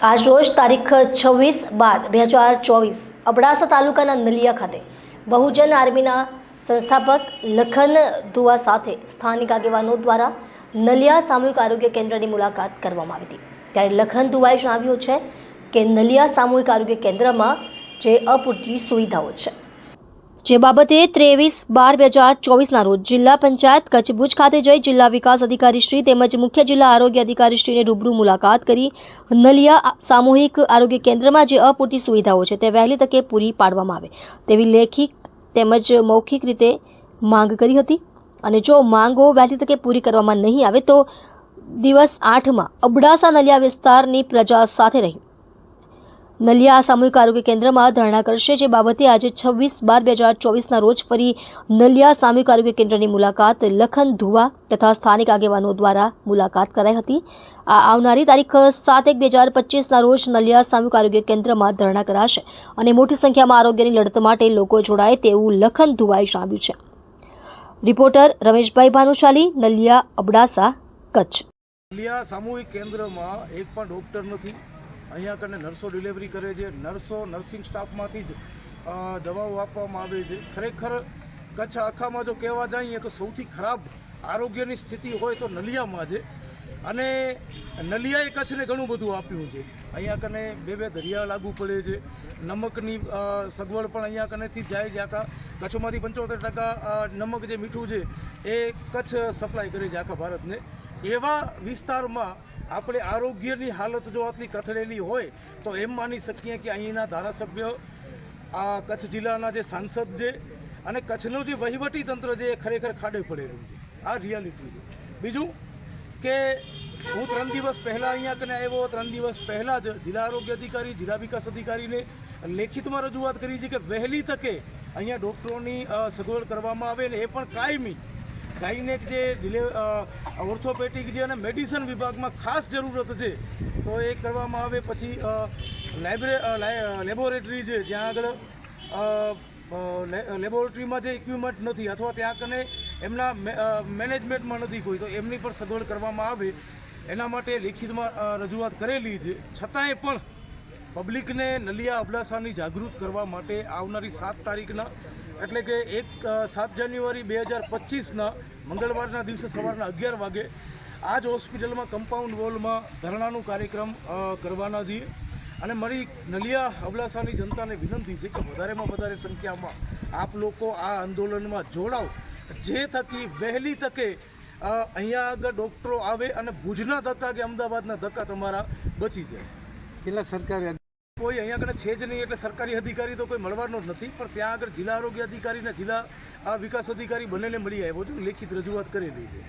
આજ રોજ તારીખ 26/12/2024 અબડાસા તાલુકાના નલિયા ખાતે બહુજન આર્મીના સંસ્થાપક લખન દુઆ સાથે સ્થાનિક આગેવાનો દ્વારા નલિયા સામૂહિક આરોગ્ય કેન્દ્રની મુલાકાત કરવામાં આવી હતી। ત્યારે લખન દુઆએ જણાવ્યું છે કે નલિયા સામૂહિક આરોગ્ય કેન્દ્રમાં જે અપૂરતી સુવિધાઓ છે, જે બાબતે 23/12/2024 રોજ જિલ્લા પંચાયત કચ્છ ભુજ ખાતે જઈ જિલ્લા વિકાસ અધિકારી શ્રી તેમજ મુખ્ય જિલ્લા આરોગ્ય અધિકારી શ્રીને રૂબરૂ મુલાકાત કરી નલિયા સામૂહિક આરોગ્ય કેન્દ્રમાં જે અપૂરતી સુવિધાઓ છે તે વહેલી તકે પૂરી પાડવામાં આવે તેવી લેખિત તેમજ મૌખિક રીતે માંગ કરી હતી। અને જો માંગો વહેલી તકે પૂરી કરવામાં નહીં આવે તો દિવસ 8માં અબડાસા નલિયા વિસ્તારની પ્રજા સાથે રહી નલિયા સામૂહિક આરોગ્ય કેન્દ્રમાં ધરણા કરશે। જે બાબતે આજે 26/12/2024 રોજ ફરી નલિયા સામૂહિક આરોગ્ય કેન્દ્રની મુલાકાત લખન ધુવા તથા સ્થાનિક આગેવાનો દ્વારા મુલાકાત કરાઈ હતી। આ આવનારી તારીખ 7/1/2025 રોજ નલિયા સામૂહિક આરોગ્ય કેન્દ્રમાં ધરણા કરાશે અને મોટી સંખ્યામાં આરોગ્યની લડત માટે લોકો જોડાય તેવું લખન ધુવાએ જણાવ્યું છે। રિપોર્ટર રમેશભાઈ ભાનુશાલી, નલિયા, અબડાસા, કચ્છ। નલિયા સામૂહિક કેન્દ્રમાં એક પણ ડૉક્ટર નથી। અહીંયા કને નર્સો ડિલિવરી કરે છે, નર્સો નર્સિંગ સ્ટાફમાંથી જ દવાઓ આપવામાં આવે છે। ખરેખર કચ્છ આખામાં જો કહેવા જઈએ તો સૌથી ખરાબ આરોગ્યની સ્થિતિ હોય તો નલિયામાં છે। અને નલિયાએ કચ્છને ઘણું બધું આપ્યું છે। અહીંયા કને બે દરિયા લાગુ પડે છે, નમકની સગવડ પણ અહીંયા કનેથી જાય છે। આખા કચ્છમાંથી 75% નમક જે મીઠું છે એ કચ્છ સપ્લાય કરે છે આખા ભારતને। એવા વિસ્તારમાં આપણે આરોગ્યની હાલત જો આટલી કથળેલી હોય તો એમ માની શકીએ કે અહીંના ધારાસભ્ય, આ કચ્છ જિલ્લાના જે સાંસદ છે અને કચ્છનું જે વહીવટી તંત્ર છે એ ખરેખર ખાડે પડેલું છે। આ રિયાલિટી છે। બીજું કે હું 3 દિવસ પહેલાં અહીંયા કને આવ્યો, 3 દિવસ પહેલાં જ જિલ્લા આરોગ્ય અધિકારી, જિલ્લા વિકાસ અધિકારીને લેખિતમાં રજૂઆત કરી છે કે વહેલી તકે અહીંયા ડૉક્ટરોની સગવડ કરવામાં આવે ને એ પણ કાયમી ગાયનેક જે ઓર્થોપેડિક જે અને મેડિસિન વિભાગમાં ખાસ જરૂરત છે તો એ કરવામાં આવે। પછી લેબોરેટરી છે જ્યાં આગળ લેબોરેટરીમાં જે ઇક્વિપમેન્ટ નથી અથવા ત્યાં કને એમના મેનેજમેન્ટમાં નથી કોઈ, તો એમની પણ સગવડ કરવામાં આવે એના માટે લેખિતમાં રજૂઆત કરેલી છે। છતાંય પણ પબ્લિકને નલિયા અબડાસાની જાગૃત કરવા માટે આવનારી 7 તારીખના એટલે કે 7 જાન્યુઆરી 2025 મંગળવારના દિવસે સવારના 11 વાગે આ જ હોસ્પિટલમાં કમ્પાઉન્ડ વોલમાં ધરણાનો કાર્યક્રમ કરવાના છીએ। અને મારી નલિયા અબડાસાની જનતાને વિનંતી છે કે વધારેમાં વધારે સંખ્યામાં આપ લોકો આ આંદોલનમાં જોડાઓ, જે થકી વહેલી તકે અહીંયા આગળ ડૉક્ટરો આવે અને ભુજના ધક્કા કે અમદાવાદના ધક્કા તમારા બચી જાય। કેટલા સરકારી કોઈ અહીંયા આગળ છે જ નહીં, એટલે સરકારી અધિકારી તો કોઈ મળવાનો જ નથી, પણ ત્યાં આગળ જિલ્લા આરોગ્ય અધિકારી અને જિલ્લા વિકાસ અધિકારી બંનેને મળી આવ્યો છે, લેખિત રજૂઆત કરેલી છે।